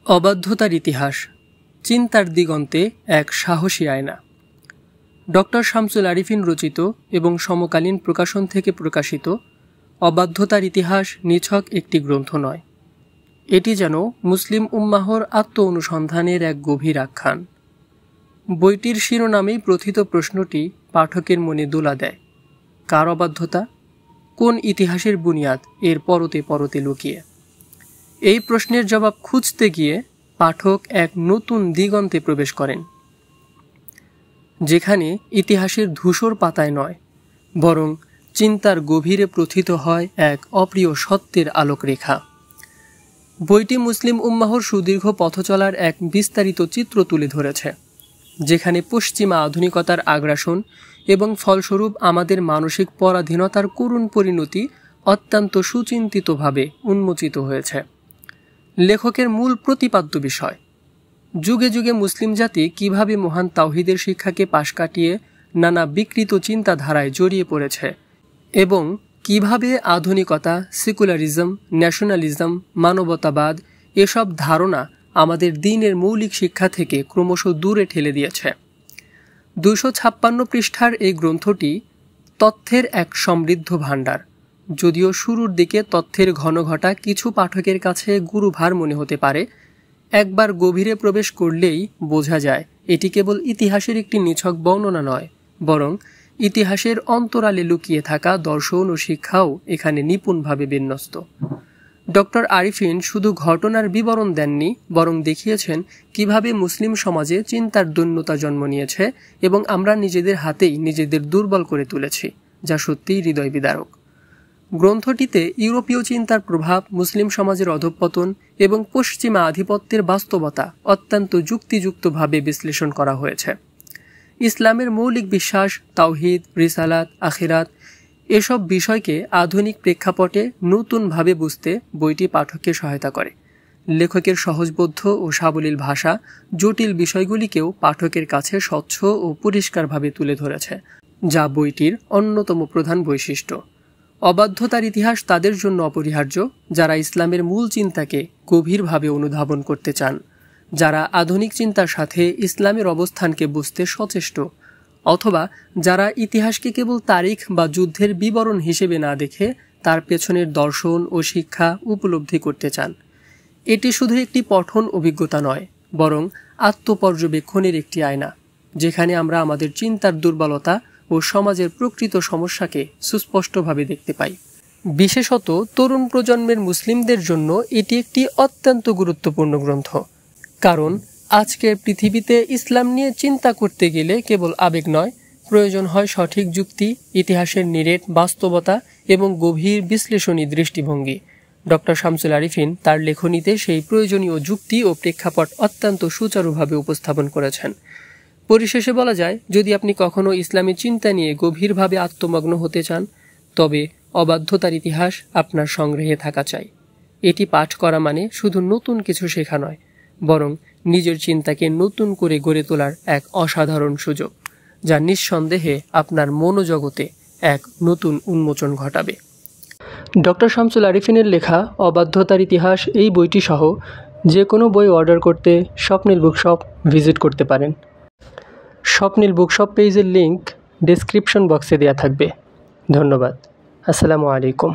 অবাধ্যতার ইতিহাস, চিন্তার দিগন্তে এক সাহসী আয়না। ডক্টর শামসুল আরিফিন রচিত এবং সমকালীন প্রকাশন থেকে প্রকাশিত অবাধ্যতার ইতিহাস নিছক একটি গ্রন্থ নয়, এটি যেন মুসলিম উম্মাহর আত্ম অনুসন্ধানের এক গভীর আখ্যান। বইটির শিরোনামেই প্রথিত প্রশ্নটি পাঠকের মনে দোলা দেয়, কার অবাধ্যতা, কোন ইতিহাসের বুনিয়াদ এর পরতে পরতে লুকিয়ে। এই প্রশ্নের জবাব খুঁজতে গিয়ে পাঠক এক নতুন দিগন্তে প্রবেশ করেন, যেখানে ইতিহাসের ধূসর পাতায় নয়, বরং চিন্তার গভীরে প্রথিত হয় এক অপ্রিয় সত্যের আলোকরেখা। বইটি মুসলিম উম্মাহর সুদীর্ঘ পথচলার এক বিস্তারিত চিত্র তুলে ধরেছে, যেখানে পশ্চিমা আধুনিকতার আগ্রাসন এবং ফলস্বরূপ আমাদের মানসিক পরাধীনতার করুণ পরিণতি অত্যন্ত সুচিন্তিতভাবে উন্মোচিত হয়েছে। লেখকের মূল প্রতিপাদ্য বিষয়, যুগে যুগে মুসলিম জাতি কিভাবে মহান তাওহীদের শিক্ষাকে পাশ কাটিয়ে নানা বিকৃত চিন্তাধারায় জড়িয়ে পড়েছে এবং কিভাবে আধুনিকতা, সেকুলারিজম, ন্যাশনালিজম, মানবতাবাদ এসব ধারণা আমাদের দ্বীনের মৌলিক শিক্ষা থেকে ক্রমশ দূরে ঠেলে দিয়েছে। 256 পৃষ্ঠার এই গ্রন্থটি তথ্যের এক সমৃদ্ধ ভাণ্ডার। যদিও শুরুর দিকে তথ্যের ঘনঘটা কিছু পাঠকের কাছে গুরুভার মনে হতে পারে, একবার গভীরে প্রবেশ করলেই বোঝা যায় এটি কেবল ইতিহাসের একটি নিছক বর্ণনা নয়, বরং ইতিহাসের অন্তরালে লুকিয়ে থাকা দর্শন ও শিক্ষাও এখানে নিপুণভাবে বিন্যস্ত। ডক্টর আরিফিন শুধু ঘটনার বিবরণ দেননি, বরং দেখিয়েছেন কিভাবে মুসলিম সমাজে চিন্তার দৈন্যতা জন্ম নিয়েছে এবং আমরা নিজেদের হাতেই নিজেদের দুর্বল করে তুলেছি, যা সত্যিই হৃদয় বিদারক। গ্রন্থটিতে ইউরোপীয় চিন্তার প্রভাব, মুসলিম সমাজের অধঃপতন এবং পশ্চিমা আধিপত্যের বাস্তবতা অত্যন্ত যুক্তিযুক্তভাবে বিশ্লেষণ করা হয়েছে। ইসলামের মৌলিক বিশ্বাস, তাওহীদ, রিসালাত, আখিরাত এসব বিষয়কে আধুনিক প্রেক্ষাপটে নতুনভাবে বুঝতে বইটি পাঠককে সহায়তা করে। লেখকের সহজবোধ্য ও সাবলীল ভাষা জটিল বিষয়গুলিকেও পাঠকের কাছে স্বচ্ছ ও পরিষ্কারভাবে তুলে ধরেছে, যা বইটির অন্যতম প্রধান বৈশিষ্ট্য। অবাধ্যতার ইতিহাস তাদের জন্য অপরিহার্য যারা ইসলামের মূল চিন্তাকে গভীরভাবে অনুধাবন করতে চান, যারা আধুনিক চিন্তার সাথে ইসলামের অবস্থানকে বুঝতে সচেষ্ট, অথবা যারা ইতিহাসকে কেবল তারিখ বা যুদ্ধের বিবরণ হিসেবে না দেখে তার পেছনের দর্শন ও শিক্ষা উপলব্ধি করতে চান। এটি শুধু একটি পঠন অভিজ্ঞতা নয়, বরং আত্মপর্যবেক্ষণের একটি আয়না, যেখানে আমরা আমাদের চিন্তার দুর্বলতা ও সমাজের প্রকৃত সমস্যাকে সুস্পষ্টভাবে দেখতে পাই। বিশেষত তরুণ প্রজন্মের মুসলিমদের জন্য এটি একটি অত্যন্ত গুরুত্বপূর্ণ গ্রন্থ, কারণ আজকের পৃথিবীতে ইসলাম নিয়ে চিন্তা করতে গেলে কেবল আবেগ নয়, প্রয়োজন হয় সঠিক যুক্তি, ইতিহাসের নিরেট বাস্তবতা এবং গভীর বিশ্লেষণী দৃষ্টিভঙ্গি। ডক্টর শামসুল আরিফিন তার লেখনীতে সেই প্রয়োজনীয় যুক্তি ও প্রেক্ষাপট অত্যন্ত সুচারুভাবে উপস্থাপন করেছেন। পরিশেষে বলা যায়, যদি আপনি কখনো ইসলামী চিন্তা নিয়ে গভীরভাবে আত্মমগ্ন হতে চান, তবে অবাধ্যতার ইতিহাস আপনার সংগ্রহে থাকা চাই। এটি পাঠ করা মানে শুধু নতুন কিছু শেখা নয়, বরং নিজের চিন্তাকে নতুন করে গড়ে তোলার এক অসাধারণ সুযোগ, যা নিঃসন্দেহে আপনার মনোজগতে এক নতুন উন্মোচন ঘটাবে। ডক্টর শামসুল আরিফিনের লেখা অবাধ্যতার ইতিহাস এই বইটি সহ যে কোনো বই অর্ডার করতে স্বপ্নিল বুকশপ ভিজিট করতে পারেন। স্বপ্নিল বুকশপ পেজের লিংক ডেসক্রিপশন বক্সে দেওয়া থাকবে। ধন্যবাদ। আসসালামু আলাইকুম।